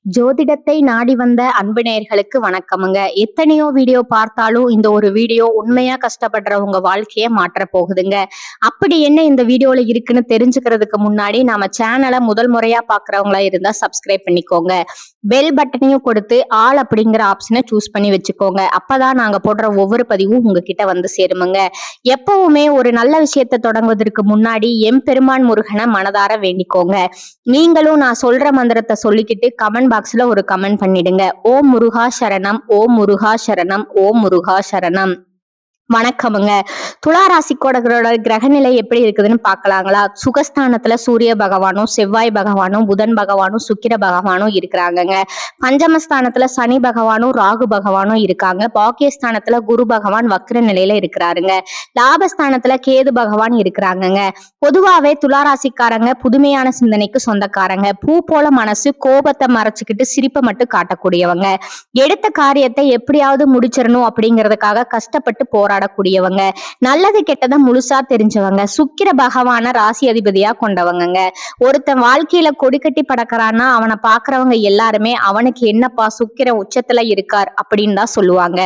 ஜோதிடத்தை நாடி வந்த அன்பு நேயர்களுக்கு வணக்கமுங்க. எத்தனையோ வீடியோ பார்த்தாலும் இந்த ஒரு வீடியோ உண்மையா கஷ்டப்படுறவங்க வாழ்க்கைய மாற்ற போகுதுங்க. அப்படி என்ன இந்த வீடியோல இருக்குன்னு தெரிஞ்சுக்கிறதுக்கு முன்னாடி நம்ம சேனலை முதல் முறையா பாக்குறவங்களா இருந்தா சப்ஸ்கிரைப் பண்ணிக்கோங்க. பெல் பட்டனையும் கொடுத்து ஆல் அப்படிங்கிற ஆப்ஷனை சூஸ் பண்ணி வச்சுக்கோங்க. அப்பதான் நாங்க போடுற ஒவ்வொரு பதிவும் உங்ககிட்ட வந்து சேருமுங்க. எப்பவுமே ஒரு நல்ல விஷயத்தை தொடங்குவதற்கு முன்னாடி எம்பெருமான் முருகனை மனதார வேண்டிக்கோங்க. நீங்களும் நான் சொல்ற மந்திரத்தை சொல்லிக்கிட்டு கமெண்ட் பாக்ஸ்ல ஒரு கமெண்ட் பண்ணிடுங்க. ஓம் முருகா சரணம், ஓம் முருகா சரணம், ஓம் முருகா சரணம். வணக்கமுங்க. துளாராசிக்கோட கிரகநிலை எப்படி இருக்குதுன்னு பாக்கலாங்களா? சுகஸ்தானத்துல சூரிய பகவானும் செவ்வாய் பகவானும் புதன் பகவானும் சுக்கிர பகவானும் இருக்கிறாங்கங்க. பஞ்சமஸ்தானத்துல சனி பகவானும் ராகு பகவானும் இருக்காங்க. பாக்கியஸ்தானத்துல குரு பகவான் வக்ர நிலையில இருக்கிறாருங்க. லாபஸ்தானத்துல கேது பகவான் இருக்கிறாங்கங்க. பொதுவாவே துளாராசிக்காரங்க புதுமையான சிந்தனைக்கு சொந்தக்காரங்க. பூ போல மனசு, கோபத்தை மறைச்சுக்கிட்டு சிரிப்பை மட்டும் காட்டக்கூடியவங்க. எடுத்த காரியத்தை எப்படியாவது முடிச்சிடணும் அப்படிங்கிறதுக்காக கஷ்டப்பட்டு போராடக்கூடியவங்க. நல்லது கெட்டதை முழுசா தெரிஞ்சவங்க. சுக்கிர பகவான ராசி அதிபதியா கொண்டவங்க. ஒருத்தன் வாழ்க்கையில கொடிக்கட்டி பறக்கிறான்னா அவனை பாக்குறவங்க எல்லாருமே அவனுக்கு என்னப்பா சுக்கிர உச்சத்துல இருக்கார் அப்படின்னு தான் சொல்லுவாங்க.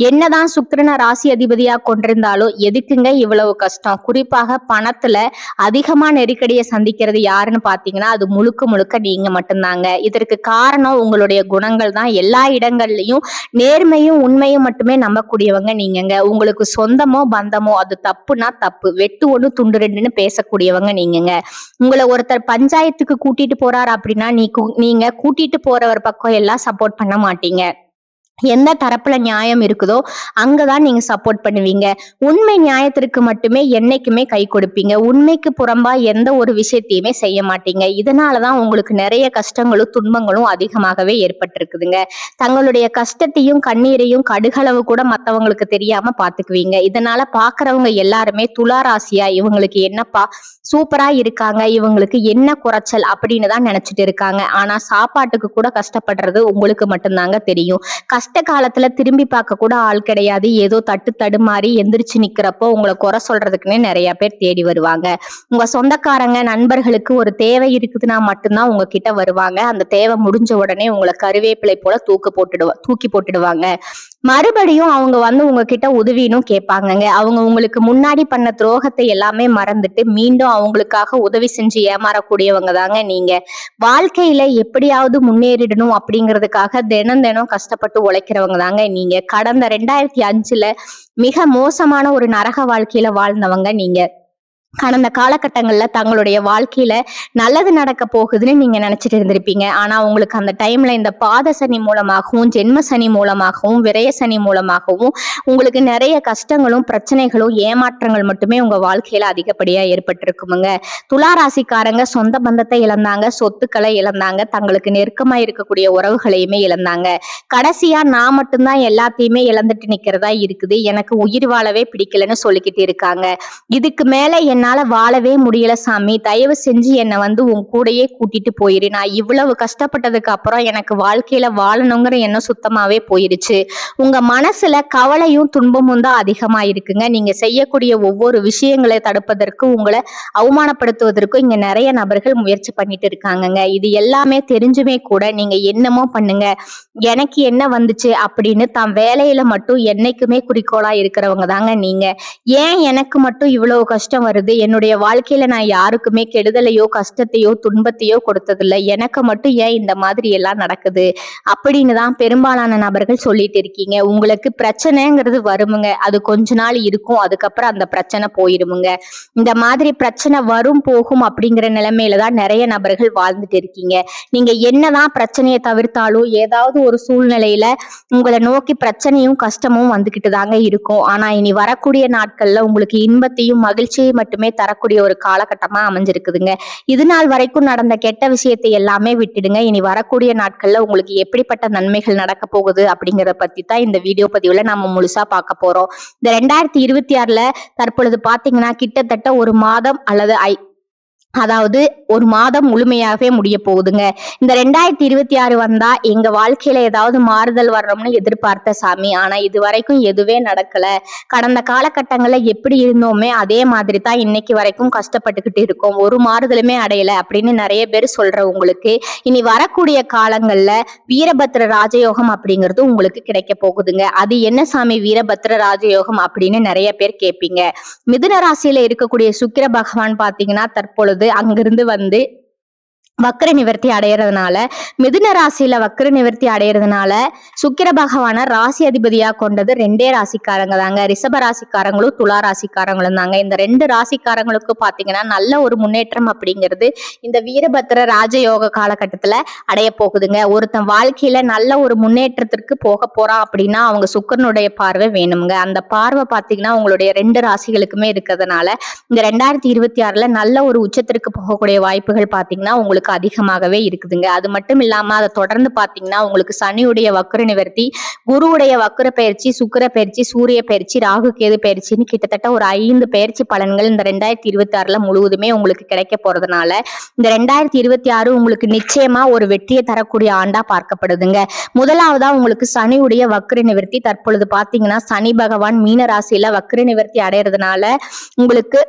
என்னதான் சுக்கிரனை ராசி அதிபதியா கொண்டிருந்தாலும் எதுக்குங்க இவ்வளவு கஷ்டம்? குறிப்பாக பணத்துல அதிகமா நெருக்கடியை சந்திக்கிறது யாருன்னு பாத்தீங்கன்னா அது முழுக்க முழுக்க நீங்க மட்டும்தாங்க. இதற்கு காரணம் உங்களுடைய குணங்கள் தான். எல்லா இடங்கள்லயும் நேர்மையும் உண்மையும் மட்டுமே நம்பக்கூடியவங்க நீங்கங்க. உங்களுக்கு சொந்தமோ பந்தமோ அது தப்புனா தப்பு, வெட்டு ஒண்ணு துண்டு ரெண்டுன்னு பேசக்கூடியவங்க நீங்கங்க. உங்களை ஒருத்தர் பஞ்சாயத்துக்கு கூட்டிட்டு போறாரு அப்படின்னா நீங்க கூட்டிட்டு போறவர் பக்கம் எல்லாம் சப்போர்ட் பண்ண மாட்டீங்க. எந்த தரப்புல நியாயம் இருக்குதோ அங்கதான் நீங்க சப்போர்ட் பண்ணுவீங்க. உண்மை நியாயத்திற்கு மட்டுமே என்னைக்குமே கை கொடுப்பீங்க. உண்மைக்கு புறம்பா எந்த ஒரு விஷயத்தையுமே செய்ய மாட்டீங்க. இதனாலதான் உங்களுக்கு நிறைய கஷ்டங்களும் துன்பங்களும் அதிகமாகவே ஏற்பட்டிருக்குதுங்க. தங்களுடைய கஷ்டத்தையும் கண்ணீரையும் கடுகளவு கூட மத்தவங்களுக்கு தெரியாம பாத்துக்குவீங்க. இதனால பாக்குறவங்க எல்லாருமே துளாராசியா இவங்களுக்கு என்னப்பா சூப்பரா இருக்காங்க, இவங்களுக்கு என்ன குறைச்சல் அப்படின்னு தான் நினைச்சிட்டு இருக்காங்க. ஆனா சாப்பாட்டுக்கு கூட கஷ்டப்படுறது உங்களுக்கு மட்டும்தாங்க தெரியும். கஷ்ட காலத்துல திரும்பி பார்க்க கூட ஆள் கிடையாது. ஏதோ தடுமாறி எந்திரிச்சு நிக்கிறப்போ உங்களை குறை சொல்றதுக்குன்னே நிறைய பேர் தேடி வருவாங்க. உங்க சொந்தக்காரங்க நண்பர்களுக்கு ஒரு தேவை இருக்குதுன்னா மட்டும்தான் உங்ககிட்ட வருவாங்க. அந்த தேவை முடிஞ்ச உடனே உங்களை கருவேப்பிலை போல தூக்கி போட்டுடுவாங்க. மறுபடியும் அவங்க வந்து உங்ககிட்ட உதவினும் கேட்பாங்கங்க. அவங்க உங்களுக்கு முன்னாடி பண்ண துரோகத்தை எல்லாமே மறந்துட்டு மீண்டும் அவங்களுக்காக உதவி செஞ்சு ஏமாறக்கூடியவங்க தாங்க நீங்க. வாழ்க்கையில எப்படியாவது முன்னேறிடணும் அப்படிங்கிறதுக்காக தினம் கஷ்டப்பட்டு உழைக்கிறவங்க தாங்க நீங்க. கடந்த 2005 மிக மோசமான ஒரு நரக வாழ்க்கையில வாழ்ந்தவங்க நீங்க. கடந்த காலகட்டங்கள்ல தங்களுடைய வாழ்க்கையில நல்லது நடக்க போகுதுன்னு நீங்க நினைச்சிட்டு இருந்திருப்பீங்க. ஆனா உங்களுக்கு அந்த டைம்ல இந்த பாத சனி மூலமாகவும் ஜென்ம சனி மூலமாகவும் விரய சனி மூலமாகவும் உங்களுக்கு நிறைய கஷ்டங்களும் பிரச்சனைகளும் ஏமாற்றங்கள் மட்டுமே உங்க வாழ்க்கையில அதிகப்படியா ஏற்பட்டிருக்குமுங்க. துளாராசிக்காரங்க சொந்த பந்தத்தை இழந்தாங்க, சொத்துக்களை இழந்தாங்க, தங்களுக்கு நெருக்கமா இருக்கக்கூடிய உறவுகளையுமே இழந்தாங்க. கடைசியா நான் மட்டும்தான் எல்லாத்தையுமே இழந்துட்டு நிக்கிறதா இருக்குது, எனக்கு உயிர் வாழவே பிடிக்கலன்னு சொல்லிக்கிட்டு இருக்காங்க. இதுக்கு மேல என்னால வாழவே முடியல சாமி, தயவு செஞ்சு என்னை வந்து உன் கூடயே கூட்டிட்டு போயிரு. நான் இவ்வளவு கஷ்டப்பட்டதுக்கு அப்புறம் எனக்கு வாழ்க்கையில வாழணுங்கிற எண்ணம் சுத்தமாவே போயிருச்சு. உங்க மனசுல கவலையும் துன்பமும் தான் அதிகமா இருக்குங்க. நீங்க செய்யக்கூடிய ஒவ்வொரு விஷயங்களை தடுப்பதற்கு, உங்களை அவமானப்படுத்துவதற்கும் இங்க நிறைய நபர்கள் முயற்சி பண்ணிட்டு இருக்காங்கங்க. இது எல்லாமே தெரிஞ்சுமே கூட நீங்க என்னமோ பண்ணுங்க, எனக்கு என்ன வந்துச்சு அப்படின்னு தான் வேலையில மட்டும் என்னைக்குமே குறிக்கோளா இருக்கிறவங்க தாங்க நீங்க. ஏன் எனக்கு மட்டும் இவ்வளவு கஷ்டம் வருது, என்னுடைய வாழ்க்கையில நான் யாருக்குமே கெடுதலையோ கஷ்டத்தையோ துன்பத்தையோ கொடுத்ததில்லை, எனக்கு மட்டும் ஏன் இந்த மாதிரி எல்லாம் நடக்குது அப்படின்னு தான் பெரும்பாலான நபர்கள் சொல்லிட்டு இருக்கீங்க. உங்களுக்கு பிரச்சனைங்கிறது வருமுங்க, அது கொஞ்ச நாள் இருக்கும், அதுக்கப்புறம் அந்த பிரச்சனை போயிருமுங்க. இந்த மாதிரி பிரச்சனை வரும் போகும் அப்படிங்கிற நிலைமையில தான் நிறைய நபர்கள் வாழ்ந்துட்டு இருக்கீங்க. நீங்க என்னதான் பிரச்சனையை தவிர்த்தாலும் ஏதாவது ஒரு சூழ்நிலையில உங்களை நோக்கி பிரச்சனையும் கஷ்டமும் வந்துகிட்டு தாங்க இருக்கும். ஆனா இனி வரக்கூடிய நாட்கள்ல உங்களுக்கு இன்பத்தையும் மகிழ்ச்சியை மட்டுமே தரக்கூடிய ஒரு காலகட்டமா அமைஞ்சிருக்குதுங்க. இது நாள் வரைக்கும் நடந்த கெட்ட விஷயத்தை எல்லாமே விட்டுடுங்க. இனி வரக்கூடிய நாட்கள்ல உங்களுக்கு எப்படிப்பட்ட நன்மைகள் நடக்க போகுது அப்படிங்கறத பத்தி தான் இந்த வீடியோ பதிவுல நம்ம முழுசா பார்க்க போறோம். இந்த 2026 தற்பொழுது பாத்தீங்கன்னா கிட்டத்தட்ட ஒரு மாதம் அல்லது அதாவது ஒரு மாதம் முழுமையாகவே முடிய போகுதுங்க. இந்த 2026 வந்தா எங்க வாழ்க்கையில ஏதாவது மாறுதல் வரணும்னு எதிர்பார்த்த சாமி. ஆனா இது வரைக்கும் எதுவே நடக்கல. கடந்த காலகட்டங்கள்ல எப்படி இருந்தோமே அதே மாதிரி தான் இன்னைக்கு வரைக்கும் கஷ்டப்பட்டுக்கிட்டு இருக்கோம். ஒரு மாறுதலுமே அடையல அப்படின்னு நிறைய பேர் சொல்ற உங்களுக்கு இனி வரக்கூடிய காலங்கள்ல வீரபத்ர ராஜயோகம் அப்படிங்கிறது உங்களுக்கு கிடைக்க போகுதுங்க. அது என்ன சாமி வீரபத்ர ராஜயோகம் அப்படின்னு நிறைய பேர் கேட்பீங்க. மிதுன ராசியில இருக்கக்கூடிய சுக்கிர பகவான் பாத்தீங்கன்னா தற்பொழுது அங்கிருந்து வந்து வக்ர நிவர்த்தி அடையறதுனால மிதுன ராசியில வக்ர நிவர்த்தி அடையறதுனால சுக்கிர பகவான ராசி அதிபதியா கொண்டது 2 ராசிக்காரங்க தாங்க. ரிஷப ராசிக்காரங்களும் துலா ராசிக்காரங்களும் தாங்க. இந்த 2 ராசிக்காரங்களுக்கு பாத்தீங்கன்னா நல்ல ஒரு முன்னேற்றம் அப்படிங்கிறது இந்த வீரபத்ர ராஜயோக காலகட்டத்துல அடைய போகுதுங்க. ஒருத்தன் வாழ்க்கையில நல்ல ஒரு முன்னேற்றத்திற்கு போக போறான் அப்படின்னா அவங்க சுக்கிரனுடைய பார்வை வேணுங்க. அந்த பார்வை பாத்தீங்கன்னா உங்களுடைய 2 ராசிகளுக்குமே இருக்கிறதுனால இந்த 2026ல நல்ல ஒரு உச்சத்திற்கு போகக்கூடிய வாய்ப்புகள் பாத்தீங்கன்னா உங்களுக்கு அதிகமாகவே இருக்குதுங்க. அது மட்டும் இல்லாம அதை தொடர்ந்து பாத்தீங்கன்னா உங்களுக்கு சனியுடைய வக்ர நிவர்த்தி, குருவுடைய வக்ர பயிற்சி, சுக்கிர பயிற்சி, சூரிய பயிற்சி, ராகு கேது பயிற்சின்னு கிட்டத்தட்ட ஒரு 5 பயிற்சி பலன்கள் இந்த 2026ல முழுவதுமே உங்களுக்கு கிடைக்க போறதுனால இந்த 2026 உங்களுக்கு நிச்சயமா ஒரு வெற்றியை தரக்கூடிய ஆண்டா பார்க்கப்படுதுங்க. முதலாவதா உங்களுக்கு சனியுடைய வக்ர நிவர்த்தி. தற்பொழுது பாத்தீங்கன்னா சனி பகவான் மீன ராசியில வக்ர நிவர்த்தி அடையறதுனால உங்களுக்கு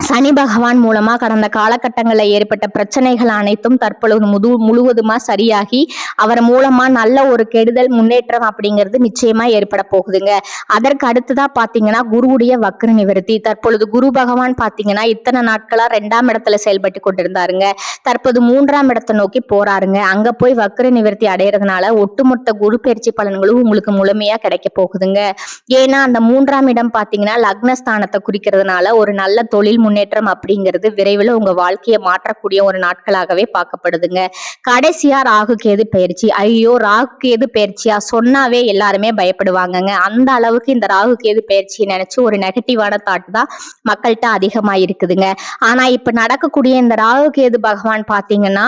சனி பகவான் மூலமா கடந்த காலகட்டங்களில் ஏற்பட்ட பிரச்சனைகள் அனைத்தும் தற்பொழுது முழுவதுமா சரியாகி அவர் மூலமா நல்ல ஒரு கெடுதல் முன்னேற்றம் அப்படிங்கிறது நிச்சயமா ஏற்பட போகுதுங்க. அதற்கு அடுத்ததா பாத்தீங்கன்னா குருவுடைய வக்ர நிவர்த்தி. தற்பொழுது குரு பகவான் பாத்தீங்கன்னா இத்தனை நாட்களா 2ஆம் இடத்துல செயல்பட்டு கொண்டிருந்தாருங்க. தற்போது 3ஆம் இடத்தை நோக்கி போறாருங்க. அங்க போய் வக்ர நிவர்த்தி அடையறதுனால ஒட்டுமொத்த குரு பயிற்சி பலன்களும் உங்களுக்கு முழுமையா கிடைக்க போகுதுங்க. ஏன்னா அந்த 3ஆம் இடம் பாத்தீங்கன்னா லக்னஸ்தானத்தை குறிக்கிறதுனால ஒரு நல்ல தொழில் முன்னேற்றம் அப்படிங்கிறது விரைவில் உங்க வாழ்க்கையை மாற்றக்கூடிய ஒரு நாட்களாகவே பார்க்கப்படுதுங்க. கடைசியா ராகு கேது பயிற்சி. ஐயோ ராகு கேது பயிற்சியா சொன்னாவே எல்லாருமே பயப்படுவாங்கங்க. அந்த அளவுக்கு இந்த ராகு கேது பயிற்சியை நினைச்சு ஒரு நெகட்டிவான தாட் தான் மக்கள்கிட்ட அதிகமா இருக்குதுங்க. ஆனா இப்ப நடக்கக்கூடிய இந்த ராகு கேது பகவான் பாத்தீங்கன்னா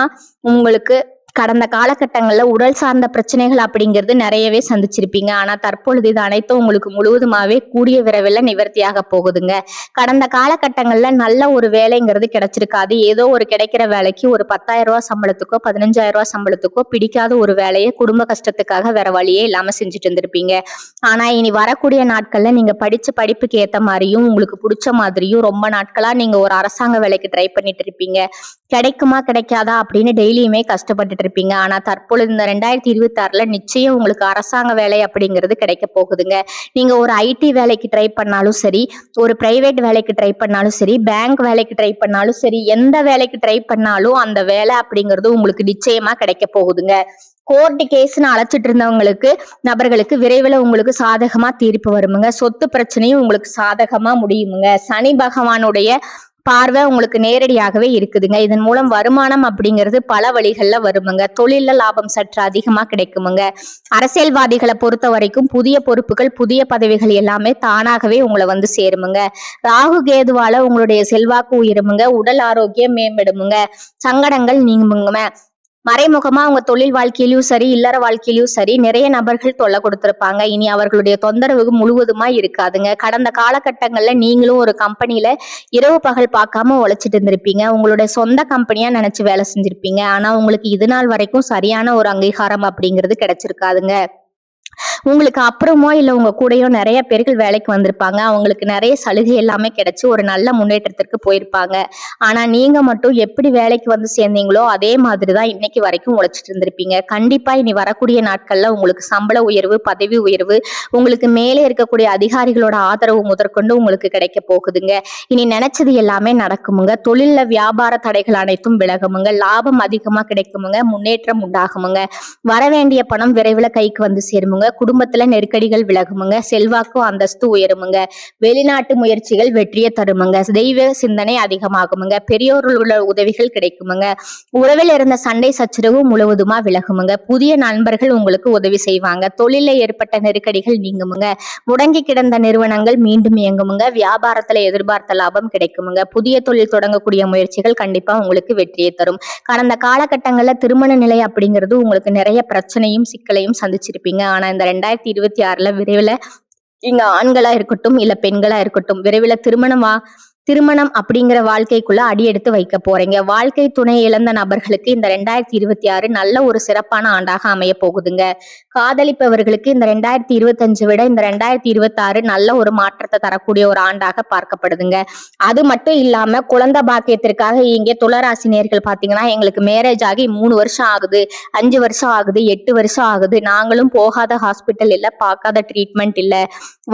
உங்களுக்கு கடந்த காலகட்டங்கள்ல உடல் சார்ந்த பிரச்சனைகள் அப்படிங்கிறது நிறையவே சந்திச்சிருப்பீங்க. ஆனா தற்பொழுது இது அனைத்தும் உங்களுக்கு முழுவதுமாவே கூடிய விரைவில் நிவர்த்தியாக போகுதுங்க. கடந்த காலகட்டங்கள்ல நல்ல ஒரு வேலைங்கிறது கிடைச்சிருக்காது. ஏதோ ஒரு கிடைக்கிற வேலைக்கு ஒரு 10,000 ரூபாய் சம்பளத்துக்கோ 15,000 ரூபாய் சம்பளத்துக்கோ பிடிக்காத ஒரு வேலையை குடும்ப கஷ்டத்துக்காக வேற வழியே இல்லாம செஞ்சுட்டு இருந்திருப்பீங்க. ஆனா இனி வரக்கூடிய நாட்கள்ல நீங்க படிச்ச படிப்புக்கு ஏத்த மாதிரியும் உங்களுக்கு பிடிச்ச மாதிரியும் ரொம்ப நாட்களா நீங்க ஒரு அரசாங்க வேலைக்கு ட்ரை பண்ணிட்டு இருப்பீங்க. கிடைக்குமா கிடைக்காதா அப்படின்னு டெய்லியுமே கஷ்டப்பட்டுட்டு இருப்பீங்க. ஆனா தற்பொழுது இந்த 2026ல நிச்சயம் உங்களுக்கு அரசாங்க வேலை அப்படிங்கிறது கிடைக்க போகுதுங்க. நீங்க ஒரு ஐடி வேலைக்கு ட்ரை பண்ணாலும் சரி, ஒரு பிரைவேட் வேலைக்கு ட்ரை பண்ணாலும் சரி, பேங்க் வேலைக்கு ட்ரை பண்ணாலும் சரி, எந்த வேலைக்கு ட்ரை பண்ணாலும் அந்த வேலை அப்படிங்கிறது உங்களுக்கு நிச்சயமா கிடைக்க போகுதுங்க. கோர்ட்டு கேஸ்ன்னு அழைச்சிட்டு இருந்தவங்களுக்கு நபர்களுக்கு விரைவில் உங்களுக்கு சாதகமா தீர்ப்பு வருமுங்க. சொத்து பிரச்சனையும் உங்களுக்கு சாதகமா முடியுமுங்க. சனி பகவானுடைய பார்வை உங்களுக்கு நேரடியாகவே இருக்குதுங்க. இதன் மூலம் வருமானம் அப்படிங்கிறது பல வழிகள்ல வருமுங்க. தொழில லாபம் சற்று அதிகமா கிடைக்குமுங்க. அரசியல்வாதிகளை பொறுத்த வரைக்கும் புதிய பொறுப்புகள், புதிய பதவிகள் எல்லாமே தானாகவே உங்களை வந்து சேருமுங்க. ராகு கேதுவால உங்களுடைய செல்வாக்கு உயருமுங்க. உடல் ஆரோக்கியம் மேம்படுமுங்க. சங்கடங்கள் நீங்குமுங்க. மறைமுகமா அவங்க தொழில் வாழ்க்கையிலும் சரி, இல்லற வாழ்க்கையிலும் சரி நிறைய நபர்கள் தொல்லை கொடுத்திருப்பாங்க. இனி அவர்களுடைய தொந்தரவு முழுவதுமா இருக்காதுங்க. கடந்த காலகட்டங்கள்ல நீங்களும் ஒரு கம்பெனில இரவு பகல் பார்க்காம உழைச்சிட்டு இருந்திருப்பீங்க. உங்களுடைய சொந்த கம்பெனியா நினைச்சு வேலை செஞ்சிருப்பீங்க. ஆனா உங்களுக்கு இது நாள் வரைக்கும் சரியான ஒரு அங்கீகாரம் அப்படிங்கிறது கிடைச்சிருக்காதுங்க. உங்களுக்கு அப்புறமோ இல்ல உங்க கூடயோ நிறைய பேர்கள் வேலைக்கு வந்திருப்பாங்க. அவங்களுக்கு நிறைய சலுகை எல்லாமே கிடைச்சு ஒரு நல்ல முன்னேற்றத்திற்கு போயிருப்பாங்க. ஆனா நீங்க மட்டும் எப்படி வேலைக்கு வந்து சேர்ந்தீங்களோ அதே மாதிரிதான் இன்னைக்கு வரைக்கும் உழைச்சிட்டு இருந்திருப்பீங்க. கண்டிப்பா இனி வரக்கூடிய நாட்கள்ல உங்களுக்கு சம்பள உயர்வு, பதவி உயர்வு, உங்களுக்கு மேலே இருக்கக்கூடிய அதிகாரிகளோட ஆதரவு முதற்கொண்டு உங்களுக்கு கிடைக்க போகுதுங்க. இனி நினைச்சது எல்லாமே நடக்குமுங்க. தொழில்ல வியாபார தடைகள் அனைத்தும் விலகுமுங்க. லாபம் அதிகமா கிடைக்குமுங்க. முன்னேற்றம் உண்டாகுமுங்க. வரவேண்டிய பணம் விரைவில் கைக்கு வந்து சேருமுங்க. குடும்பத்துல நெருக்கடிகள் விலகுமுங்க. செல்வாக்கு அந்தஸ்து உயருமுங்க. வெளிநாட்டு முயற்சிகள் வெற்றியை தருமுங்க. தெய்வ சிந்தனை அதிகமாகுமுங்க. பெரியோர்களோட உதவிகள் கிடைக்குமுங்க. உறவில் இருந்த சண்டை சச்சரவு முழுவதுமா விலகுமுங்க. புதிய நண்பர்கள் உங்களுக்கு உதவி செய்வாங்க. தொழில ஏற்பட்ட நெருக்கடிகள் நீங்குமுங்க. முடங்கி கிடந்த நிறுவனங்கள் மீண்டும் இயங்குமுங்க. வியாபாரத்துல எதிர்பார்த்த லாபம் கிடைக்குமுங்க. புதிய தொழில் தொடங்கக்கூடிய முயற்சிகள் கண்டிப்பா உங்களுக்கு வெற்றியை தரும். கடந்த காலகட்டங்கள்ல திருமண நிலை அப்படிங்கிறது உங்களுக்கு நிறைய பிரச்சனையும் சிக்கலையும் சந்திச்சிருப்பீங்க. ஆனா இந்த 2026ல விரைவில் இங்க ஆண்களா இருக்கட்டும் இல்ல பெண்களா இருக்கட்டும் விரைவில் திருமணம் அப்படிங்கிற வாழ்க்கைக்குள்ள அடியெடுத்து வைக்க போறீங்க. வாழ்க்கை துணை இழந்த நபர்களுக்கு இந்த 2026 நல்ல ஒரு சிறப்பான ஆண்டாக அமைய போகுதுங்க. காதலிப்பவர்களுக்கு இந்த 2025 விட இந்த 2026 நல்ல ஒரு மாற்றத்தை தரக்கூடிய ஒரு ஆண்டாக பார்க்கப்படுதுங்க. அது மட்டும் இல்லாம குழந்தை பாக்கியத்திற்காக இங்க துளராசினியர்கள் பாத்தீங்கன்னா, எங்களுக்கு மேரேஜ் ஆகி 3 வருஷம் ஆகுது, 5 வருஷம் ஆகுது, 8 வருஷம் ஆகுது, நாங்களும் போகாத ஹாஸ்பிட்டல் இல்ல, பார்க்காத ட்ரீட்மெண்ட் இல்ல,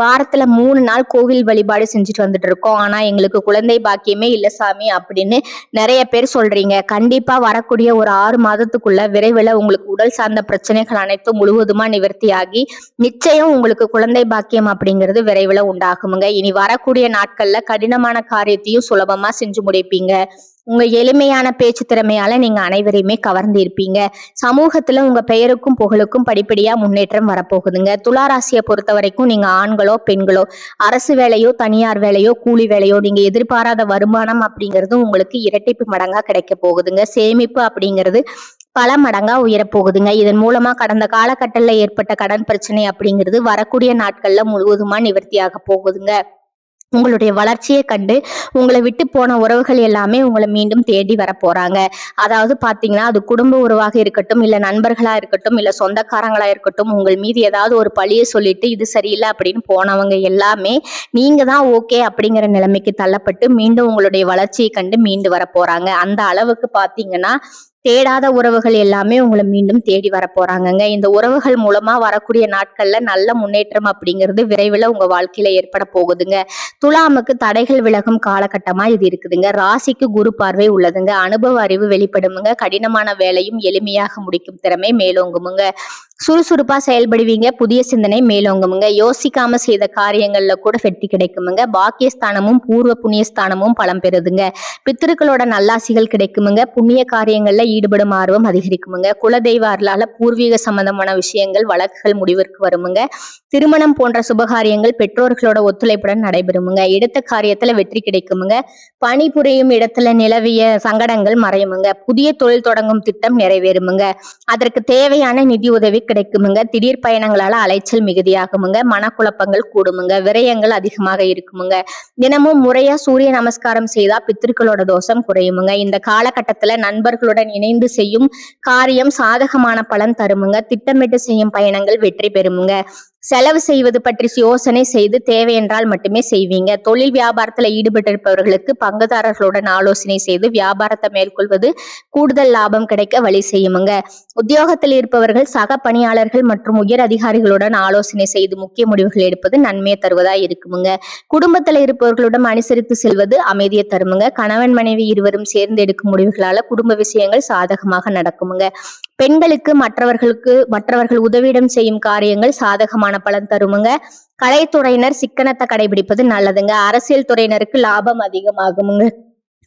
வாரத்துல 3 நாள் கோவில் வழிபாடு செஞ்சுட்டு வந்துட்டு இருக்கோம், ஆனா எங்களுக்கு குழந்தை பாக்கியமே இல்ல சாமி அப்படின்னு நிறைய பேர் சொல்றீங்க. கண்டிப்பா வரக்கூடிய ஒரு 6 மாதத்துக்குள்ள விரைவில் உங்களுக்கு உடல் சார்ந்த பிரச்சனைகள் அனைத்தும் முழுவதுமா நிவர்த்தியாகி நிச்சயம் உங்களுக்கு குழந்தை பாக்கியம் அப்படிங்கிறது விரைவில் உண்டாகுமுங்க. இனி வரக்கூடிய நாட்கள்ல கடினமான காரியத்தையும் சுலபமா செஞ்சு முடிப்பீங்க. உங்க எளிமையான பேச்சு திறமையால நீங்க அனைவரையுமே கவர்ந்து இருப்பீங்க. சமூகத்துல உங்க பெயருக்கும் புகழுக்கும் படிப்படியா முன்னேற்றம் வரப்போகுதுங்க. துளாராசியை பொறுத்த வரைக்கும் நீங்க ஆண்களோ பெண்களோ, அரசு வேலையோ தனியார் வேலையோ கூலி வேலையோ, நீங்க எதிர்பாராத வருமானம் அப்படிங்கிறது உங்களுக்கு இரட்டிப்பு மடங்கா கிடைக்க போகுதுங்க. சேமிப்பு அப்படிங்கிறது பல மடங்கா உயரப்போகுதுங்க. இதன் மூலமா கடந்த காலகட்டத்தில் ஏற்பட்ட கடன் பிரச்சனை அப்படிங்கிறது வரக்கூடிய நாட்கள்ல முழுவதுமா நிவர்த்தியாக போகுதுங்க. உங்களுடைய வளர்ச்சியை கண்டு உங்களை விட்டு போன உறவுகள் எல்லாமே உங்களை மீண்டும் தேடி வர போறாங்க. அதாவது பாத்தீங்கன்னா, அது குடும்ப உறவாக இருக்கட்டும், இல்ல நண்பர்களா இருக்கட்டும், இல்ல சொந்தக்காரங்களா இருக்கட்டும், உங்கள் மீது ஏதாவது ஒரு பழியை சொல்லிட்டு இது சரியில்லை அப்படின்னு போனவங்க எல்லாமே நீங்க தான் ஓகே அப்படிங்கிற நிலைமைக்கு தள்ளப்பட்டு மீண்டும் உங்களுடைய வளர்ச்சியை கண்டு மீண்டு வர போறாங்க. அந்த அளவுக்கு பாத்தீங்கன்னா, தேடாத உறவுகள் எல்லாமே உங்களை மீண்டும் தேடி வர போறாங்கங்க. இந்த உறவுகள் மூலமா வரக்கூடிய நாட்கள்ல நல்ல முன்னேற்றம் அப்படிங்கிறது விரைவில் உங்க வாழ்க்கையில ஏற்பட போகுதுங்க. துலாமுக்கு தடைகள் விலகும் காலகட்டமா இது இருக்குதுங்க. ராசிக்கு குரு பார்வை உள்ளதுங்க. அனுபவ அறிவு வெளிப்படுமுங்க. கடினமான வேலையும் எளிமையாக முடிக்கும் திறமை மேலோங்குமுங்க. சுறுசுறுப்பா செயல்படுவீங்க. புதிய சிந்தனை மேலோங்குமுங்க. யோசிக்காம செய்த காரியங்கள்ல கூட வெற்றி கிடைக்குமுங்க. பாக்கியஸ்தானமும் பூர்வ புண்ணியஸ்தானமும் பலம் பெறுதுங்க. பித்திருக்களோட நல்லாசிகள் கிடைக்குமுங்க. புண்ணிய காரியங்கள்ல ஈடுபடும் ஆர்வம் அதிகரிக்குமுங்க. குலதெய்வ அருளால பூர்வீக சம்பந்தமான விஷயங்கள் வழக்குகள் முடிவிற்கு வருமுங்க. திருமணம் போன்ற சுபகாரியங்கள் பெற்றோர்களோட ஒத்துழைப்புடன் நடைபெறுமுங்க. எடுத்த காரியத்துல வெற்றி கிடைக்குமுங்க. பணிபுரியும் இடத்துல நிலவிய சங்கடங்கள் மறையுமுங்க. புதிய தொழில் தொடங்கும் திட்டம் நிறைவேறுமுங்க. அதற்கு தேவையான நிதி உதவி கிடைக்குமுங்க. திடீர் பயணங்களால அலைச்சல் மிகுதியாகுமுங்க. மனக்குழப்பங்கள் கூடுமுங்க. விரயங்கள் அதிகமாக இருக்குமுங்க. தினமும் முறையா சூரிய நமஸ்காரம் செய்தா பித்திருக்களோட தோஷம் குறையுமுங்க. இந்த காலகட்டத்துல நண்பர்களுடன் இணைந்து செய்யும் காரியம் சாதகமான பலன் தருமுங்க. திட்டமிட்டு செய்யும் பயணங்கள் வெற்றி பெறுமுங்க. செலவு செய்வது பற்றி யோசனை செய்து தேவையென்றால் மட்டுமே செய்வீங்க. தொழில் வியாபாரத்துல ஈடுபட்டிருப்பவர்களுக்கு பங்குதாரர்களுடன் ஆலோசனை செய்து வியாபாரத்தை மேற்கொள்வது கூடுதல் லாபம் கிடைக்க வழி செய்யுமுங்க. உத்தியோகத்தில் இருப்பவர்கள் சக பணியாளர்கள் மற்றும் உயர் அதிகாரிகளுடன் ஆலோசனை செய்து முக்கிய முடிவுகள் எடுப்பது நன்மையை தருவதா இருக்குமுங்க. குடும்பத்தில் இருப்பவர்களுடன் அனுசரித்து செல்வது அமைதியை தருமுங்க. கணவன் மனைவி இருவரும் சேர்ந்து எடுக்கும் முடிவுகளால குடும்ப விஷயங்கள் சாதகமாக நடக்குமுங்க. பெண்களுக்கு மற்றவர்கள் உதவியிடம் செய்யும் காரியங்கள் சாதகமான பலன் தருமுங்க. கலைத்துறையினர் சிக்கனத்தை கடைபிடிப்பது நல்லதுங்க. அரசியல் துறையினருக்கு லாபம் அதிகமாகுமுங்க.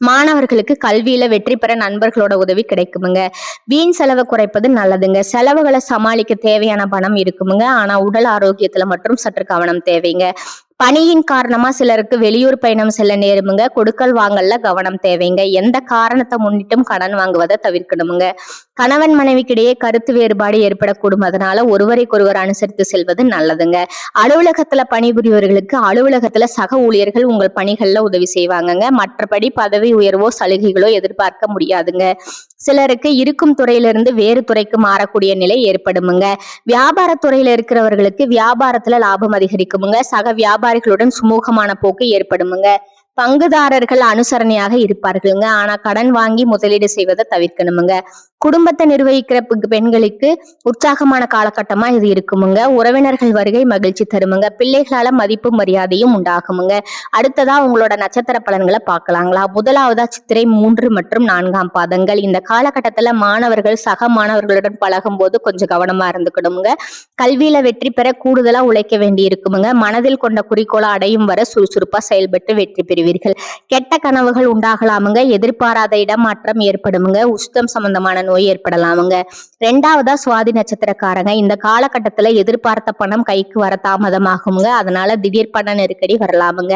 மாணவர்களுக்கு கல்வியில வெற்றி பெற நண்பர்களோட உதவி கிடைக்குமுங்க. வீண் செலவை குறைப்பது நல்லதுங்க. செலவுகளை சமாளிக்க தேவையான பணம் இருக்குமுங்க. ஆனா உடல் ஆரோக்கியத்துல மட்டும் சற்று கவனம் தேவைங்க. பணியின் காரணமா சிலருக்கு வெளியூர் பயணம் செல்ல நேருமுங்க. கொடுக்கல் வாங்கல்ல கவனம் தேவைங்க. எந்த காரணத்தை முன்னிட்டும் கடன் வாங்குவதை தவிர்க்கணுமுங்க. கணவன் மனைவிக்கிடையே கருத்து வேறுபாடு ஏற்படக்கூடும். அதனால ஒருவரைக்கொருவர் அனுசரித்து செல்வது நல்லதுங்க. அலுவலகத்துல பணிபுரியவர்களுக்கு அலுவலகத்துல சக ஊழியர்கள் உங்கள் பணிகள்ல உதவி செய்வாங்கங்க. மற்றபடி பதவி உயர்வோ சலுகைகளோ எதிர்பார்க்க முடியாதுங்க. சிலருக்கு இருக்கும் துறையிலிருந்து வேறு துறைக்கு மாறக்கூடிய நிலை ஏற்படுமுங்க. வியாபார துறையில இருக்கிறவர்களுக்கு வியாபாரத்துல லாபம் அதிகரிக்குமுங்க. சக வியாபாரிகளுடன் சுமூகமான போக்கு ஏற்படுமுங்க. பங்குதாரர்கள் அனுசரணையாக இருப்பார்களுங்க. ஆனா கடன் வாங்கி முதலீடு செய்வதை தவிர்க்கணுமுங்க. குடும்பத்தை நிர்வகிக்கிற பெண்களுக்கு உற்சாகமான காலகட்டமா இது இருக்குமுங்க. உறவினர்கள் வருகை மகிழ்ச்சி தருமுங்க. பிள்ளைகளால மதிப்பு மரியாதையும் உண்டாகுமுங்க. அடுத்ததா உங்களோட நட்சத்திர பலன்களை பார்க்கலாங்களா? முதலாவதா சித்திரை 3 மற்றும் 4ஆம் பாதங்கள். இந்த காலகட்டத்துல மாணவர்கள் சக மாணவர்களுடன் பழகும் போது கொஞ்சம் கவனமா இருந்துக்கணுமுங்க. கல்வியில வெற்றி பெற கூடுதலா உழைக்க வேண்டி இருக்குமுங்க. மனதில் கொண்ட குறிக்கோளை அடையும் வரை சுறுசுறுப்பா செயல்பட்டு வெற்றி பெறுவீர்கள். கெட்ட கனவுகள் உண்டாகலாமுங்க. எதிர்பாராத இடமாற்றம் ஏற்படுமுங்க. உஷ்டம் சம்பந்தமான நோய் ஏற்படலாமுங்க. 2வதா சுவாதி நட்சத்திரக்காரங்க. இந்த காலகட்டத்துல எதிர்பார்த்த பணம் கைக்கு வர தாமதமாகுங்க. அதனால திடீர் பண நெருக்கடி வரலாமுங்க.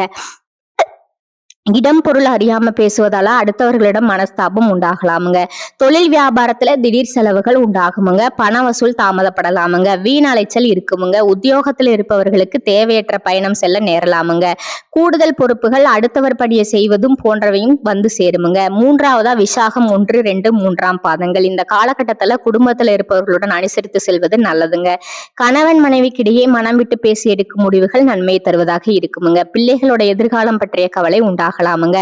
இடம் பொருள் அறியாம பேசுவதால அடுத்தவர்களிடம் மனஸ்தாபம் உண்டாகலாமுங்க. தொழில் வியாபாரத்துல திடீர் செலவுகள் உண்டாகுமுங்க. பண வசூல் தாமதப்படலாமுங்க. வீண் அலைச்சல் இருக்குமுங்க. உத்தியோகத்துல இருப்பவர்களுக்கு தேவையற்ற பயணம் செல்ல நேரலாமுங்க. கூடுதல் பொறுப்புகள் அடுத்தவர் பணியை செய்வதும் போன்றவையும் வந்து சேருமுங்க. மூன்றாவதா விசாகம் 1, 2, 3ஆம் பாதங்கள். இந்த காலகட்டத்துல குடும்பத்துல இருப்பவர்களுடன் அனுசரித்து செல்வது நல்லதுங்க. கணவன் மனைவிக்கிடையே மனம் விட்டு பேசி எடுக்கும் முடிவுகள் நன்மையை தருவதாக இருக்குமுங்க. பிள்ளைகளோட எதிர்காலம் பற்றிய கவலை உண்டாகலாமுங்க.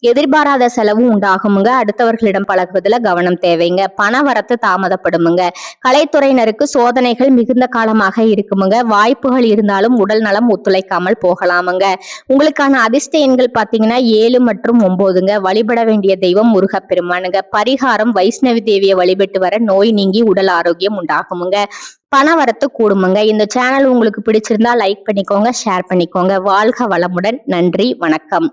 எதிர்பாராத செலவு உண்டாகுமுங்க. அடுத்தவர்களிடம் பழகுவதில் கவனம் தேவைங்க. பண வரத்து தாமதப்படுமுங்க. கலைத்துறையினருக்கு சோதனைகள் மிகுந்த காலமாக இருக்குமுங்க. வாய்ப்புகள் இருந்தாலும் உடல் நலம் ஒத்துழைக்காமல் போகலாமுங்க. உங்களுக்கான அதிர்ஷ்ட எண்கள் பாத்தீங்கன்னா 7 மற்றும் 9ங்க. வழிபட வேண்டிய தெய்வம் முருகப்பெருமானுங்க. பரிகாரம் வைஷ்ணவி தேவியை வழிபட்டு வர நோய் நீங்கி உடல் ஆரோக்கியம் உண்டாகுமுங்க. பண வரத்து கூடுமுங்க. இந்த சேனல் உங்களுக்கு பிடிச்சிருந்தா லைக் பண்ணிக்கோங்க, ஷேர் பண்ணிக்கோங்க. வாழ்க வளமுடன். நன்றி, வணக்கம்.